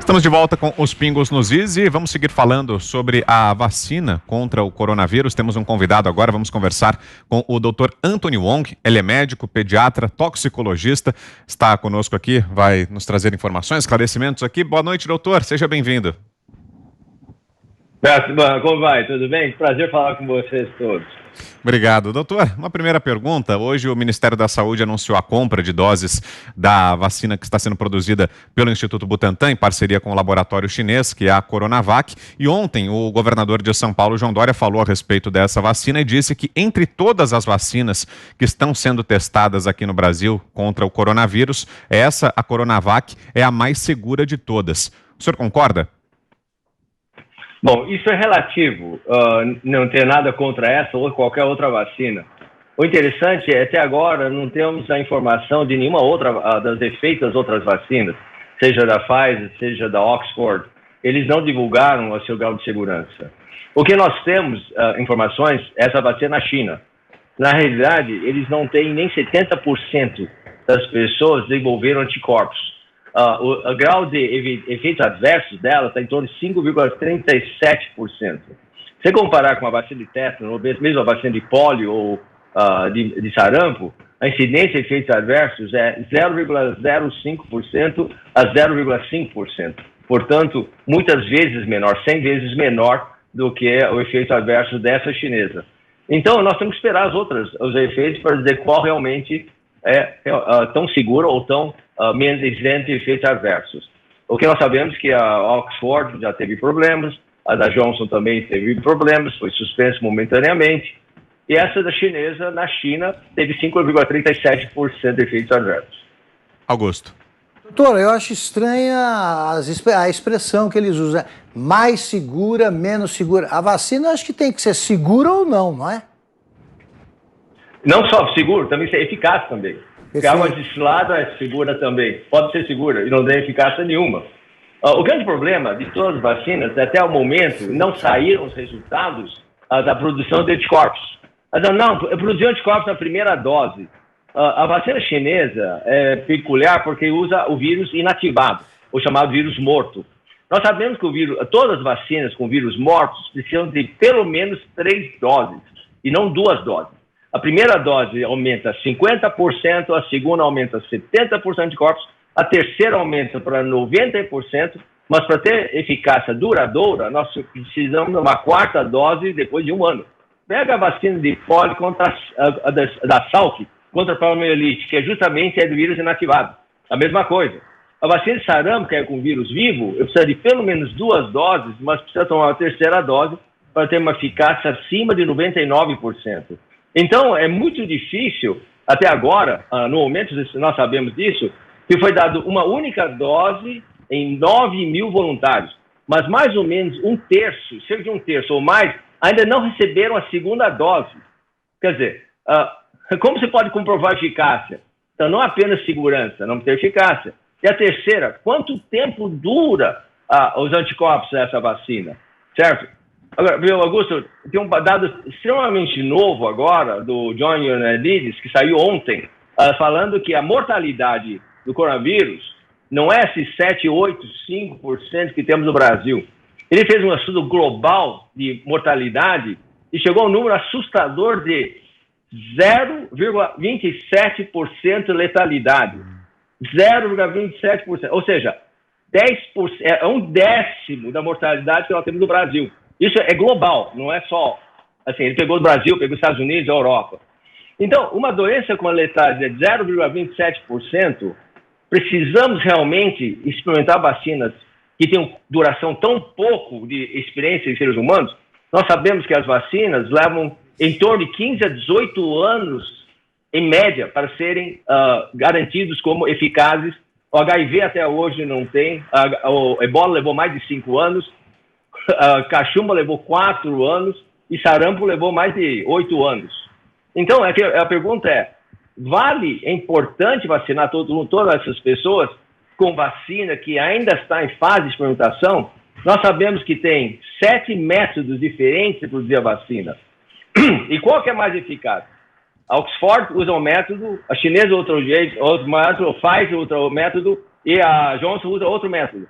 Estamos de volta com os Pingos nos Is e vamos seguir falando sobre a vacina contra o coronavírus. Temos um convidado agora, vamos conversar com o Dr. Anthony Wong. Ele é médico, pediatra, toxicologista, está conosco aqui, vai nos trazer informações, esclarecimentos aqui. Boa noite, doutor, seja bem-vindo. Como vai? Tudo bem? Prazer falar com vocês todos. Obrigado. Doutor, uma primeira pergunta. Hoje o Ministério da Saúde anunciou a compra de doses da vacina que está sendo produzida pelo Instituto Butantan, em parceria com o laboratório chinês, que é a Coronavac. E ontem o governador de São Paulo, João Dória, falou a respeito dessa vacina e disse que entre todas as vacinas que estão sendo testadas aqui no Brasil contra o coronavírus, essa, a Coronavac, é a mais segura de todas. O senhor concorda? Bom, isso é relativo, não ter nada contra essa ou qualquer outra vacina. O interessante é, até agora, não temos a informação de nenhuma outra, das efeitos das outras vacinas, seja da Pfizer, seja da Oxford. Eles não divulgaram o seu grau de segurança. O que nós temos informações é essa vacina na China. Na realidade, eles não têm nem 70% das pessoas desenvolveram anticorpos. O grau de efeitos adversos dela está em torno de 5,37%. Se comparar com a vacina de tétano, ou mesmo a vacina de pólio ou de sarampo, a incidência de efeitos adversos é 0,05% a 0,5%. Portanto, muitas vezes menor, 100 vezes menor do que o efeito adverso dessa chinesa. Então, nós temos que esperar os efeitos para dizer qual realmente é tão seguro ou tão menos isento de efeitos adversos. O que nós sabemos é que a Oxford já teve problemas, a da Johnson também teve problemas, foi suspensa momentaneamente, e essa da chinesa, na China, teve 5,37% de efeitos adversos. Augusto. Doutor, eu acho estranha a expressão que eles usam, mais segura, menos segura. A vacina acho que tem que ser segura ou não é? Não só seguro, também ser eficaz também. Porque a água destilada é segura também, pode ser segura e não tem eficácia nenhuma. O grande problema de todas as vacinas, até o momento, não saíram os resultados da produção de anticorpos. Não, produziu anticorpos na primeira dose. A vacina chinesa é peculiar porque usa o vírus inativado, o chamado vírus morto. Nós sabemos que todas as vacinas com vírus mortos precisam de pelo menos 3 doses, e não 2 doses. A primeira dose aumenta 50%, a segunda aumenta 70% de corpos, a terceira aumenta para 90%, mas para ter eficácia duradoura, nós precisamos de uma quarta dose depois de 1 ano. Pega a vacina de polio contra da Salk, contra a poliomielite, que justamente é do vírus inativado. A mesma coisa. A vacina de sarampo, que é com vírus vivo, eu preciso de pelo menos 2 doses, mas precisa tomar uma terceira dose para ter uma eficácia acima de 99%. Então, é muito difícil, até agora, no momento nós sabemos disso, que foi dado uma única dose em 9 mil voluntários, mas mais ou menos 1/3, cerca de 1/3 ou mais, ainda não receberam a segunda dose. Quer dizer, como se pode comprovar a eficácia? Então, não apenas segurança, não tem eficácia. E a terceira, quanto tempo dura os anticorpos dessa vacina, certo? Agora, viu, Augusto, tem um dado extremamente novo agora, do John Ioannidis, que saiu ontem, falando que a mortalidade do coronavírus não é esses 7, 8, 5% que temos no Brasil. Ele fez um estudo global de mortalidade e chegou a um número assustador de 0,27% letalidade. 0,27%, ou seja, 10%, é 1/10 da mortalidade que nós temos no Brasil. Isso é global, não é só, assim, ele pegou o Brasil, pegou os Estados Unidos, a Europa. Então, uma doença com a letalidade de 0,27%, precisamos realmente experimentar vacinas que tenham duração tão pouco de experiência em seres humanos. Nós sabemos que as vacinas levam em torno de 15 a 18 anos, em média, para serem garantidos como eficazes. O HIV até hoje não tem, o Ebola levou mais de 5 anos, a cachumba levou 4 anos e sarampo levou mais de 8 anos. Então, a pergunta é importante vacinar todas essas pessoas com vacina que ainda está em fase de experimentação? Nós sabemos que tem 7 métodos diferentes de produzir a vacina. E qual que é mais eficaz? A Oxford usa um método, a chinesa outro jeito, outro método, a Pfizer outro método e a Johnson usa outro método.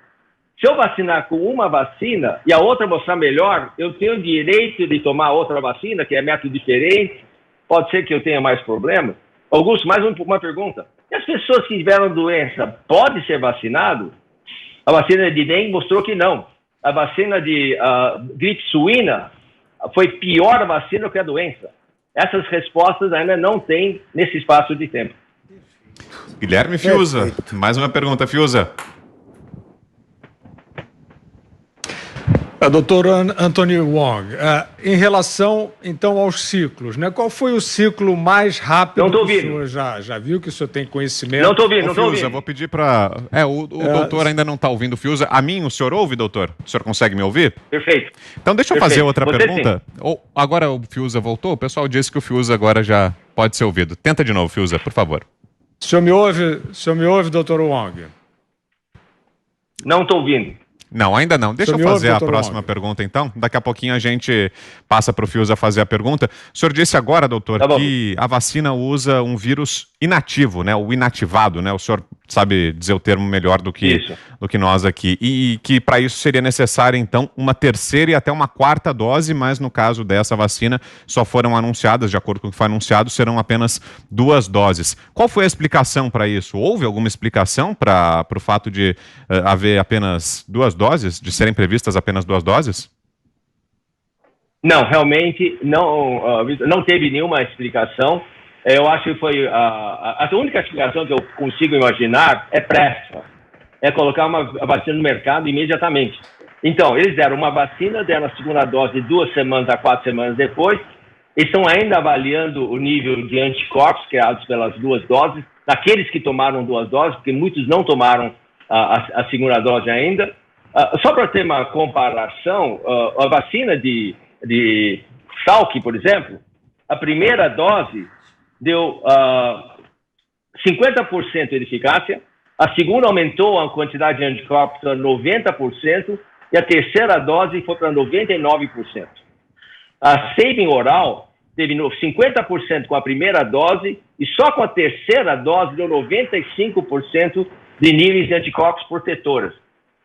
Se eu vacinar com uma vacina e a outra mostrar melhor, eu tenho o direito de tomar outra vacina, que é método diferente. Pode ser que eu tenha mais problemas. Augusto, mais uma pergunta. E as pessoas que tiveram doença podem ser vacinadas? A vacina de dengue mostrou que não. A vacina de gripe suína foi pior a vacina que a doença. Essas respostas ainda não tem nesse espaço de tempo. Guilherme Fiuza, mais uma pergunta, Fiuza. Doutor Anthony Wong, em relação, então, aos ciclos, né? Qual foi o ciclo mais rápido não tô que ouvindo. o senhor já viu, que o senhor tem conhecimento? Não estou ouvindo, não estou Fiuza, ouvindo. vou pedir para... o doutor ainda não está ouvindo o Fiuza. A mim, o senhor ouve, doutor? O senhor consegue me ouvir? Perfeito. Então deixa eu fazer outra Você pergunta. Agora o Fiuza voltou, o pessoal disse que o Fiuza agora já pode ser ouvido. Tenta de novo, Fiuza, por favor. O senhor me ouve, doutor Wong? Não estou ouvindo. Não, ainda não. Deixa eu fazer a próxima pergunta, então. Daqui a pouquinho a gente passa para o Fiuza fazer a pergunta. O senhor disse agora, doutor, que a vacina usa um vírus inativo, né? O inativado, né? O senhor sabe dizer o termo melhor do que nós aqui. E que para isso seria necessária, então, uma terceira e até uma quarta dose, mas no caso dessa vacina só foram anunciadas, de acordo com o que foi anunciado, serão apenas 2 doses. Qual foi a explicação para isso? Houve alguma explicação para o fato de haver apenas 2 doses, de serem previstas apenas 2 doses? Não, realmente não teve nenhuma explicação. Eu acho que foi a única explicação que eu consigo imaginar é pressa. É colocar uma vacina no mercado imediatamente. Então, eles deram uma vacina, deram a segunda dose 2 semanas a 4 semanas depois. Eles estão ainda avaliando o nível de anticorpos criados pelas 2 doses, daqueles que tomaram 2 doses, porque muitos não tomaram a segunda dose ainda. Só para ter uma comparação, a vacina de Salk, por exemplo, a primeira dose deu 50% de eficácia, a segunda aumentou a quantidade de anticorpos para 90% e a terceira dose foi para 99%. A Sabin oral teve 50% com a primeira dose e só com a terceira dose deu 95% de níveis de anticorpos protetoras.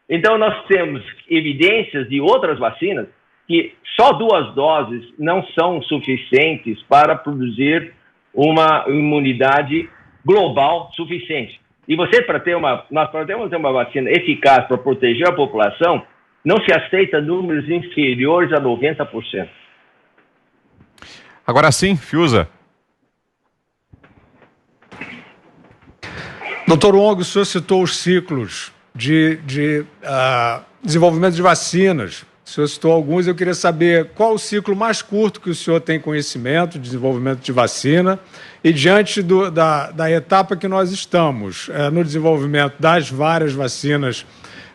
Então, nós temos evidências de outras vacinas que só 2 doses não são suficientes para produzir uma imunidade global suficiente. E nós para termos uma vacina eficaz para proteger a população, não se aceita números inferiores a 90%. Agora sim, Fiuza. Doutor Wong, o senhor citou os ciclos de desenvolvimento de vacinas. O senhor citou alguns, eu queria saber qual o ciclo mais curto que o senhor tem conhecimento de desenvolvimento de vacina e diante da etapa que nós estamos no desenvolvimento das várias vacinas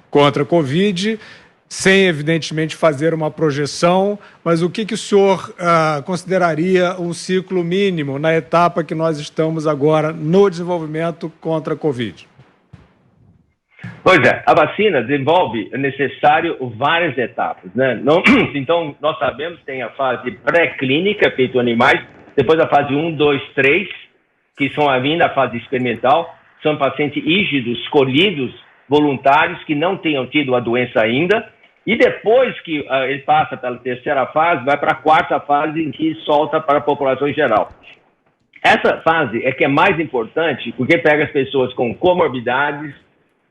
contra a Covid, sem evidentemente fazer uma projeção, mas o que o senhor consideraria um ciclo mínimo na etapa que nós estamos agora no desenvolvimento contra a Covid? Pois é, a vacina desenvolve necessário várias etapas, né? Então, nós sabemos que tem a fase pré-clínica, feita em animais, depois a fase 1, 2, 3, que são ainda a fase experimental, são pacientes rígidos, escolhidos, voluntários, que não tenham tido a doença ainda, e depois que ele passa pela terceira fase, vai para a quarta fase, em que solta para a população em geral. Essa fase é que é mais importante, porque pega as pessoas com comorbidades,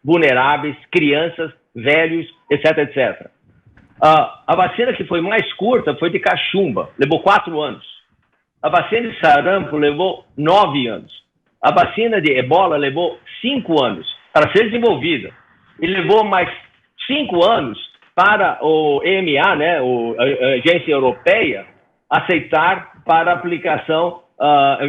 vulneráveis, crianças, velhos, etc, etc. A vacina que foi mais curta foi de cachumba, levou 4 anos. A vacina de sarampo levou 9 anos. A vacina de ebola levou 5 anos para ser desenvolvida. E levou mais 5 anos para o EMA, né, a Agência Europeia, aceitar para aplicação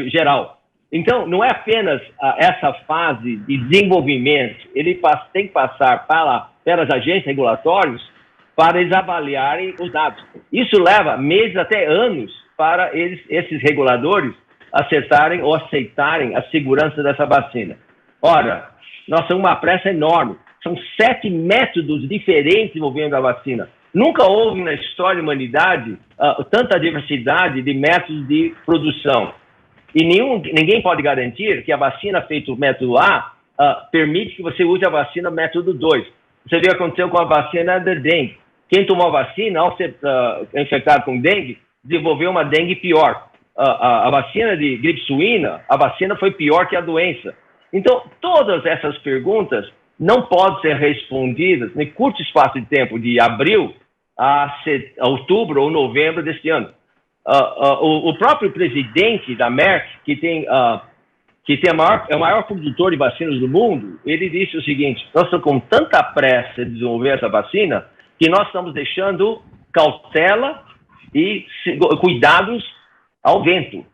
geral. Então, não é apenas essa fase de desenvolvimento, ele tem que passar pelas agências regulatórias para eles avaliarem os dados. Isso leva meses até anos para esses reguladores acertarem ou aceitarem a segurança dessa vacina. Ora, nós temos uma pressa enorme. São 7 métodos diferentes envolvendo a vacina. Nunca houve na história da humanidade tanta diversidade de métodos de produção. E ninguém pode garantir que a vacina feita no método A permite que você use a vacina método 2. você viu o que aconteceu com a vacina da dengue. Quem tomou a vacina, ao ser infectado com dengue, desenvolveu uma dengue pior. A vacina de gripe suína, a vacina foi pior que a doença. Então, todas essas perguntas não podem ser respondidas em curto espaço de tempo, de abril a outubro ou novembro deste ano. O próprio presidente da Merck, que é o maior produtor de vacinas do mundo, ele disse o seguinte: nós estamos com tanta pressa de desenvolver essa vacina que nós estamos deixando cautela e cuidados ao vento.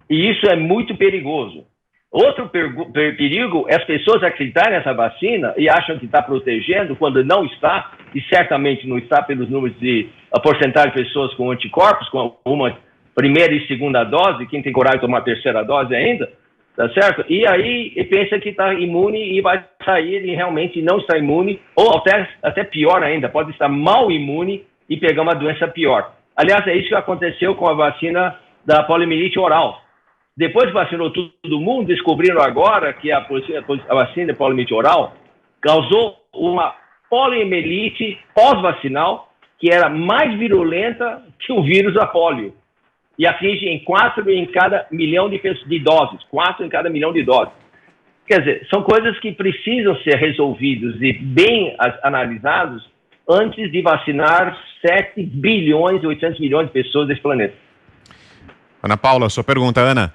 E isso é muito perigoso. Outro perigo é as pessoas acreditarem nessa vacina e acham que está protegendo quando não está, e certamente não está pelos números de a porcentagem de pessoas com anticorpos, com uma primeira e segunda dose, quem tem coragem de tomar a terceira dose ainda, tá certo? E aí pensa que está imune e vai sair e realmente não está imune, ou até pior ainda, pode estar mal imune e pegar uma doença pior. Aliás, é isso que aconteceu com a vacina da poliomielite oral. Depois que vacinou todo mundo, descobriram agora que a vacina da poliomielite oral causou uma poliomielite pós-vacinal que era mais virulenta que o vírus da polio. E atinge em 4 em cada milhão de doses. 4 em cada milhão de doses. Quer dizer, são coisas que precisam ser resolvidas e bem analisadas antes de vacinar 7 bilhões e 800 milhões de pessoas desse planeta. Ana Paula, sua pergunta, Ana.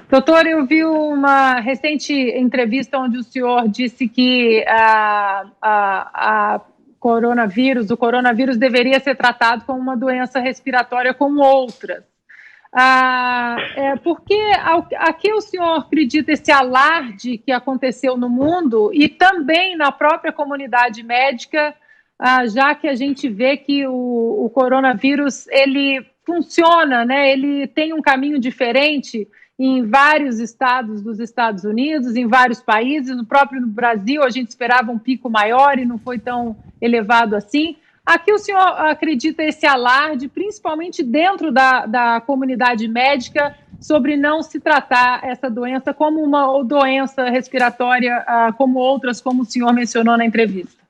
Doutor, eu vi uma recente entrevista onde o senhor disse que o coronavírus deveria ser tratado como uma doença respiratória como outras. Por que a que o senhor acredita esse alarde que aconteceu no mundo e também na própria comunidade médica, já que a gente vê que o coronavírus ele funciona, né? Ele tem um caminho diferente em vários estados dos Estados Unidos, em vários países, no próprio Brasil a gente esperava um pico maior e não foi tão elevado assim. Aqui o senhor acredita esse alarde, principalmente dentro da comunidade médica, sobre não se tratar essa doença como uma doença respiratória, como outras, como o senhor mencionou na entrevista?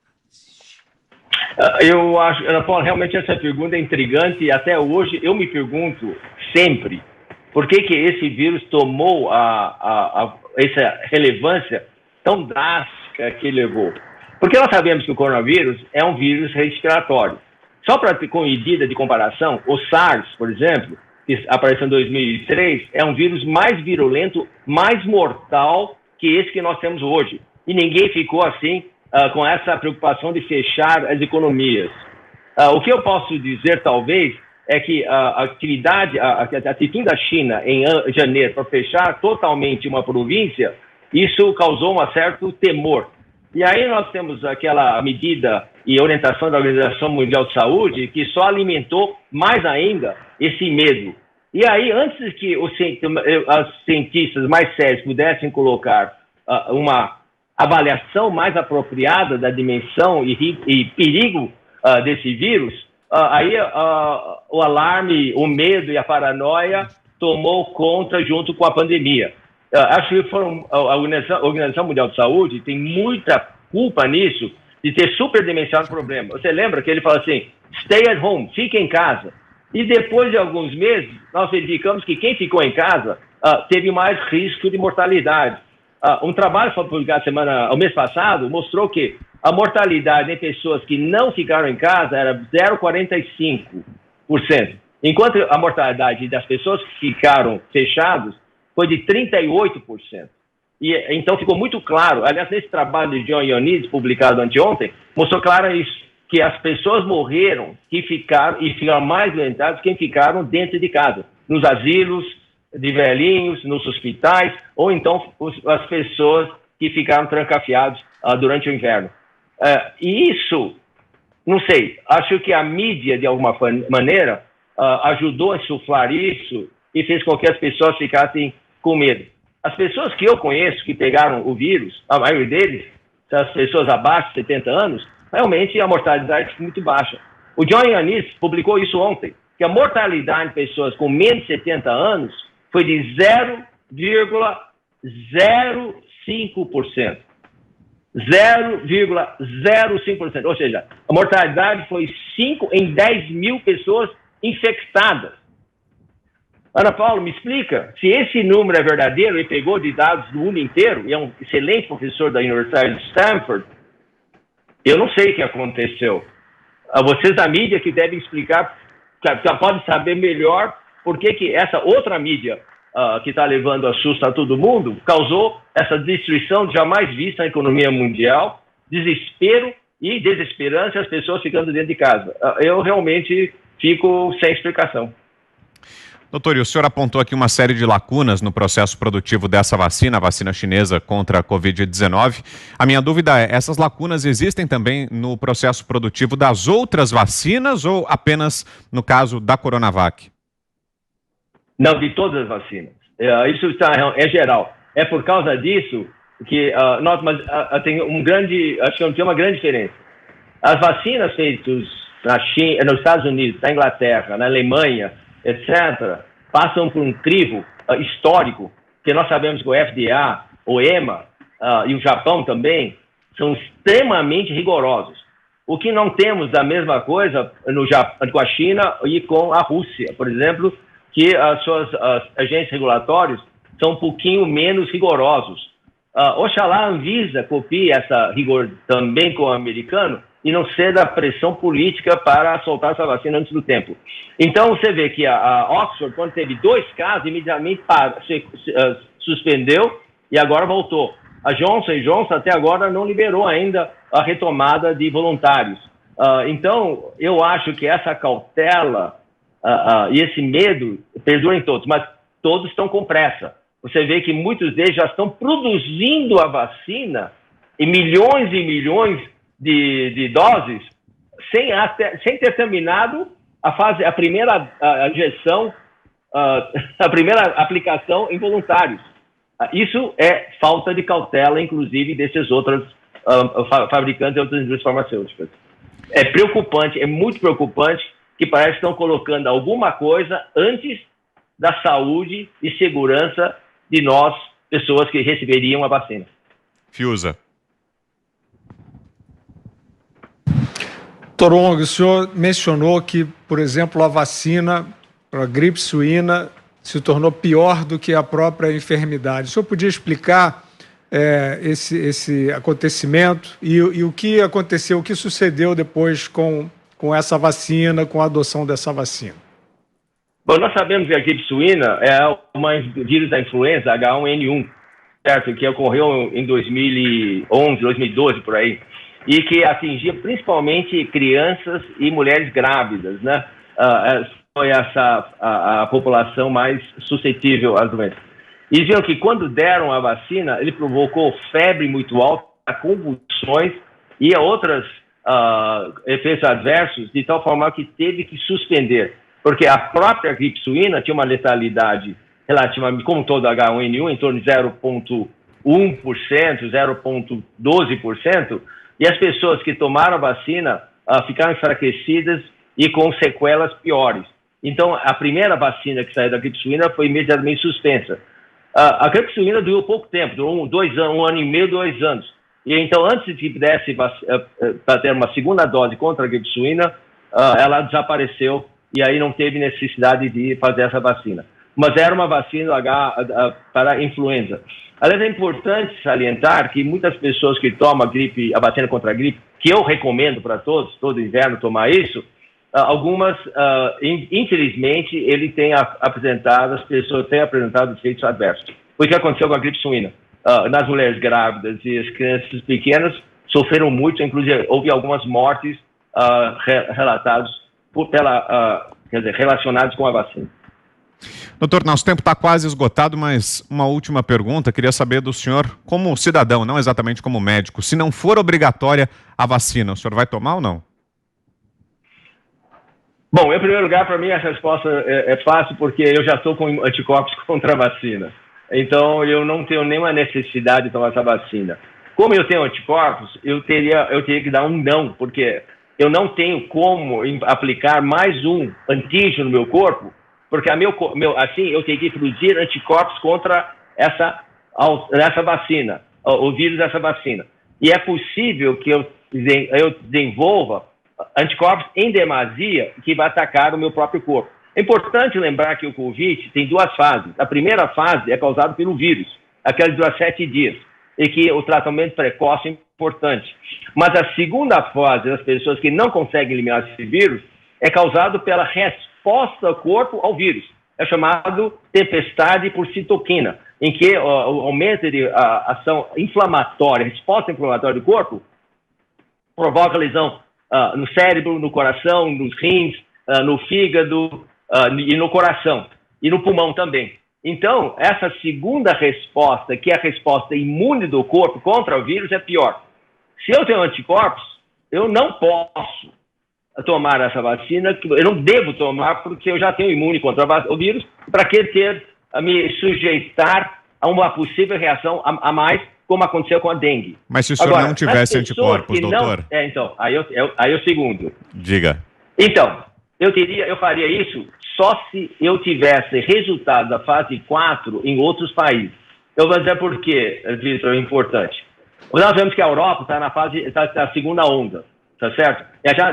Eu acho, Ana Paula, realmente essa pergunta é intrigante e até hoje eu me pergunto sempre por que esse vírus tomou essa relevância tão drástica que levou. Porque nós sabemos que o coronavírus é um vírus respiratório. Só para ter com medida de comparação, o SARS, por exemplo, que apareceu em 2003, é um vírus mais virulento, mais mortal que esse que nós temos hoje. E ninguém ficou assim com essa preocupação de fechar as economias. O que eu posso dizer, talvez, é que a atitude da China em janeiro para fechar totalmente uma província, isso causou um certo temor. E aí nós temos aquela medida e orientação da Organização Mundial de Saúde que só alimentou mais ainda esse medo. E aí, antes que os cientistas mais sérios pudessem colocar uma avaliação mais apropriada da dimensão e perigo desse vírus, aí o alarme, o medo e a paranoia tomou conta junto com a pandemia. Acho que a Organização Mundial de Saúde tem muita culpa nisso, de ter superdimensionado o problema. Você lembra que ele fala assim, stay at home, fique em casa. E depois de alguns meses, nós verificamos que quem ficou em casa teve mais risco de mortalidade. Um trabalho foi publicado o mês passado, mostrou que a mortalidade em pessoas que não ficaram em casa era 0,45%, enquanto a mortalidade das pessoas que ficaram fechadas foi de 38%. E, então ficou muito claro, aliás, nesse trabalho de John Ioannidis, publicado anteontem, mostrou claro isso, que as pessoas morreram e ficaram mais doentadas quem ficaram dentro de casa, nos asilos de velhinhos, nos hospitais, ou então as pessoas que ficaram trancafiadas durante o inverno. E isso, não sei, acho que a mídia, de alguma maneira, ajudou a insuflar isso e fez com que as pessoas ficassem com medo. As pessoas que eu conheço que pegaram o vírus, a maioria deles, as pessoas abaixo de 70 anos, realmente a mortalidade é muito baixa. O John Ioannidis publicou isso ontem, que a mortalidade de pessoas com menos de 70 anos foi de 0,05%. 0,05%. Ou seja, a mortalidade foi 5 em 10 mil pessoas infectadas. Ana Paula, me explica, se esse número é verdadeiro e pegou de dados do mundo inteiro, e é um excelente professor da Universidade de Stanford, eu não sei o que aconteceu. Vocês da mídia que devem explicar, podem saber melhor por que essa outra mídia que está levando a susto a todo mundo causou essa destruição jamais vista na economia mundial, desespero e desesperança, as pessoas ficando dentro de casa. Eu realmente fico sem explicação. Doutor, e o senhor apontou aqui uma série de lacunas no processo produtivo dessa vacina, a vacina chinesa contra a Covid-19. A minha dúvida é, essas lacunas existem também no processo produtivo das outras vacinas ou apenas no caso da Coronavac? Não, de todas as vacinas. Isso é geral. É por causa disso que tem acho que tem uma grande diferença. As vacinas feitas na China, nos Estados Unidos, na Inglaterra, na Alemanha, etc., passam por um crivo histórico, que nós sabemos que o FDA, o EMA e o Japão também são extremamente rigorosos. O que não temos da mesma coisa com a China e com a Rússia, por exemplo, que as suas agentes regulatórios são um pouquinho menos rigorosos. Oxalá a Anvisa copie essa rigor também com o americano e não ceda a pressão política para soltar essa vacina antes do tempo. Então, você vê que a Oxford, quando teve 2 casos, imediatamente suspendeu e agora voltou. A Johnson & Johnson até agora não liberou ainda a retomada de voluntários. Então, eu acho que essa cautela e esse medo perduram em todos, mas todos estão com pressa. Você vê que muitos deles já estão produzindo a vacina em milhões e milhões de doses sem ter terminado a primeira injeção, a primeira aplicação em voluntários. Isso é falta de cautela, inclusive, desses outros fabricantes e outras indústrias farmacêuticas. É preocupante, é muito preocupante que parece que estão colocando alguma coisa antes da saúde e segurança de nós, pessoas que receberiam a vacina. Fiuza. Dr. Wong, o senhor mencionou que, por exemplo, a vacina para a gripe suína se tornou pior do que a própria enfermidade. O senhor podia explicar esse acontecimento e o que aconteceu, o que sucedeu depois com essa vacina, com a adoção dessa vacina? Bom, nós sabemos que a gripe suína é um vírus da influenza H1N1, certo? Que ocorreu em 2011, 2012, por aí, e que atingia principalmente crianças e mulheres grávidas, né? Foi essa a população mais suscetível às doenças. E viram que quando deram a vacina, ele provocou febre muito alta, convulsões e outros efeitos adversos, de tal forma que teve que suspender. Porque a própria gripe suína tinha uma letalidade relativamente, como todo H1N1, em torno de 0,1%, 0,12%, e as pessoas que tomaram a vacina ficaram enfraquecidas e com sequelas piores. Então, a primeira vacina que saiu da gripe suína foi imediatamente suspensa. A gripe suína durou pouco tempo, durou 2 anos, 1 ano e meio, 2 anos. E então, antes de que pudesse ter uma segunda dose contra a gripe suína, ela desapareceu e aí não teve necessidade de fazer essa vacina. Mas era uma vacina para influenza. Aliás, é importante salientar que muitas pessoas que tomam a vacina contra a gripe, que eu recomendo para todos, todo inverno tomar isso, algumas, infelizmente, as pessoas têm apresentado efeitos adversos. Foi o que aconteceu com a gripe suína. Nas mulheres grávidas e as crianças pequenas sofreram muito, inclusive houve algumas mortes relatadas relacionadas com a vacina. Doutor, nosso tempo está quase esgotado, mas uma última pergunta. Queria saber do senhor, como cidadão, não exatamente como médico, se não for obrigatória a vacina, o senhor vai tomar ou não? Bom, em primeiro lugar, para mim, essa resposta é fácil, porque eu já estou com anticorpos contra a vacina. Então, eu não tenho nenhuma necessidade de tomar essa vacina. Como eu tenho anticorpos, eu teria que dar um não, porque eu não tenho como aplicar mais um antígeno no meu corpo, porque assim eu tenho que produzir anticorpos contra essa vacina, o vírus dessa vacina. e é possível que eu desenvolva anticorpos em demasia que vai atacar o meu próprio corpo. É importante lembrar que o Covid tem 2 fases. A primeira fase é causada pelo vírus, aquela que dura 7 dias, e que o tratamento precoce é importante. Mas a segunda fase das pessoas que não conseguem eliminar esse vírus é causado pela resposta do corpo ao vírus. É chamado tempestade por citoquina, em que o aumento de ação inflamatória, resposta inflamatória do corpo, provoca lesão no cérebro, no coração, nos rins, no fígado e no coração, e no pulmão também. Então, essa segunda resposta, que é a resposta imune do corpo contra o vírus, é pior. Se eu tenho anticorpos, eu não posso tomar essa vacina, eu não devo tomar porque eu já tenho imune contra o vírus, para que me sujeitar a uma possível reação a mais, como aconteceu com a dengue. Mas se o senhor não tivesse anticorpos, doutor? Então, aí o segundo. Diga. Então, eu faria isso só se eu tivesse resultado da fase 4 em outros países. Eu vou dizer por quê, Vitor, é importante. Nós vemos que a Europa está na segunda onda, tá certo?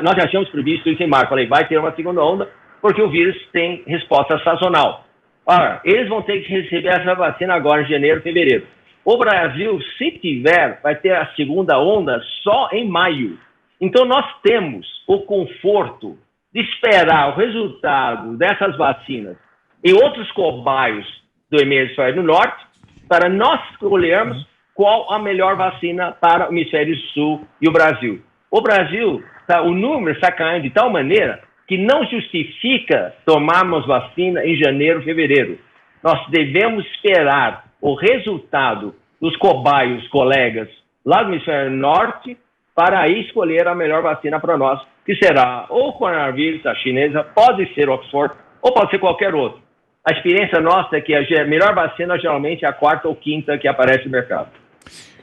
Nós já tínhamos previsto isso em março. Falei, vai ter uma segunda onda, porque o vírus tem resposta sazonal. Ora, eles vão ter que receber essa vacina agora em janeiro, fevereiro. O Brasil, se tiver, vai ter a segunda onda só em maio. Então, nós temos o conforto de esperar o resultado dessas vacinas em outros cobaios do hemisfério norte, para nós escolhermos qual a melhor vacina para o hemisfério sul e o Brasil. O Brasil, o número está caindo de tal maneira que não justifica tomarmos vacina em janeiro, fevereiro. Nós devemos esperar o resultado dos cobaios, colegas, lá do hemisfério norte, para aí escolher a melhor vacina para nós, que será ou o coronavírus, a chinesa, pode ser Oxford, ou pode ser qualquer outro. A experiência nossa é que a melhor vacina geralmente é a 4ª ou 5ª que aparece no mercado.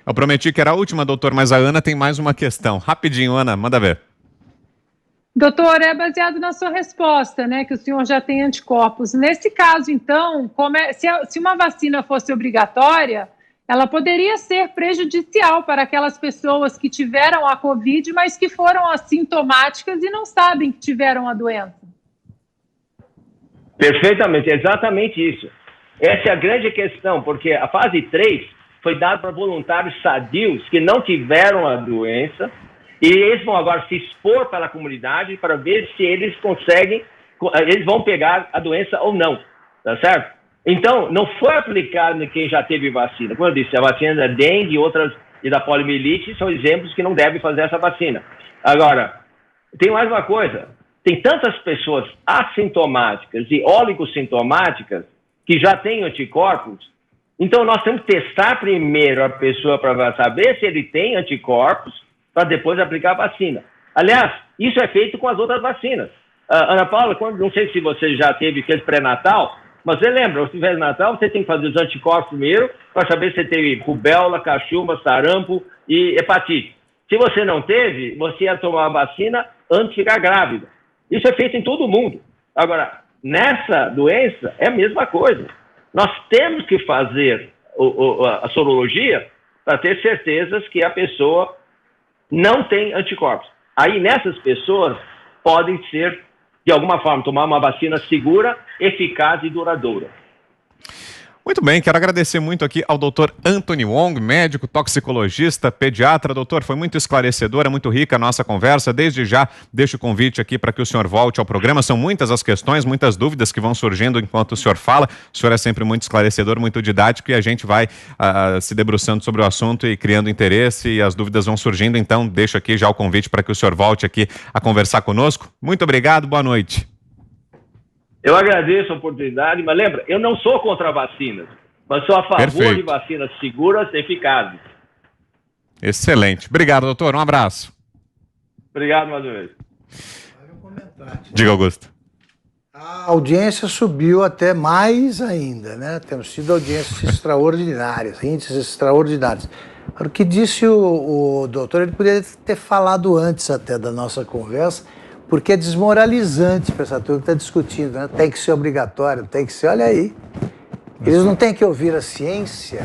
Eu prometi que era a última, doutor, mas a Ana tem mais uma questão. Rapidinho, Ana, manda ver. Doutor, é baseado na sua resposta, né, que o senhor já tem anticorpos. Nesse caso, então, se uma vacina fosse obrigatória, ela poderia ser prejudicial para aquelas pessoas que tiveram a Covid, mas que foram assintomáticas e não sabem que tiveram a doença. Perfeitamente, exatamente isso. Essa é a grande questão, porque a fase 3 foi dada para voluntários sadios que não tiveram a doença, e eles vão agora se expor pela comunidade para ver se eles vão pegar a doença ou não, tá certo? Então, não foi aplicado em quem já teve vacina. Como eu disse, a vacina da dengue e da poliomielite são exemplos que não devem fazer essa vacina. Agora, tem mais uma coisa. Tem tantas pessoas assintomáticas e oligossintomáticas que já têm anticorpos. Então, nós temos que testar primeiro a pessoa para saber se ele tem anticorpos para depois aplicar a vacina. Aliás, isso é feito com as outras vacinas. Ana Paula, não sei se você já teve aquele pré-natal, mas você lembra, se tiver Natal, você tem que fazer os anticorpos primeiro para saber se você teve rubéola, cachumba, sarampo e hepatite. Se você não teve, você ia tomar a vacina antes de ficar grávida. Isso é feito em todo mundo. Agora, nessa doença, é a mesma coisa. Nós temos que fazer a sorologia para ter certezas que a pessoa não tem anticorpos. Aí, nessas pessoas, podem ser, de alguma forma, tomar uma vacina segura, eficaz e duradoura. Muito bem, quero agradecer muito aqui ao Dr. Anthony Wong, médico, toxicologista, pediatra. Doutor, foi muito esclarecedora, muito rica a nossa conversa. Desde já, deixo o convite aqui para que o senhor volte ao programa. São muitas as questões, muitas dúvidas que vão surgindo enquanto o senhor fala. O senhor é sempre muito esclarecedor, muito didático e a gente vai se debruçando sobre o assunto e criando interesse e as dúvidas vão surgindo. Então, deixo aqui já o convite para que o senhor volte aqui a conversar conosco. Muito obrigado, boa noite. Eu agradeço a oportunidade, mas lembra, eu não sou contra vacinas, mas sou a favor de vacinas seguras e eficazes. Excelente. Obrigado, doutor. Um abraço. Obrigado mais uma vez. Diga, Augusto. A audiência subiu até mais ainda, né? Temos tido audiências extraordinárias, índices extraordinários. O que disse o doutor, ele poderia ter falado antes até da nossa conversa, porque é desmoralizante para essa turma que está discutindo, né? Tem que ser obrigatório, tem que ser, olha aí. Eles não têm que ouvir a ciência.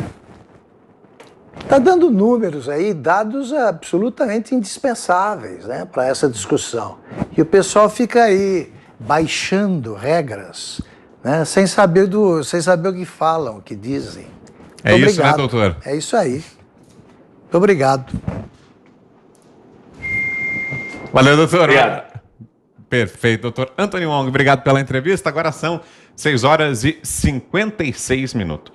Está dando números aí, dados absolutamente indispensáveis, né, para essa discussão. E o pessoal fica aí baixando regras, né, sem saber o que falam, o que dizem. É Muito isso, obrigado. né, doutor? É isso aí. Muito obrigado. Valeu, doutor. Obrigado. Perfeito, doutor Antônio Wong. Obrigado pela entrevista. Agora são 6 horas e 56 minutos.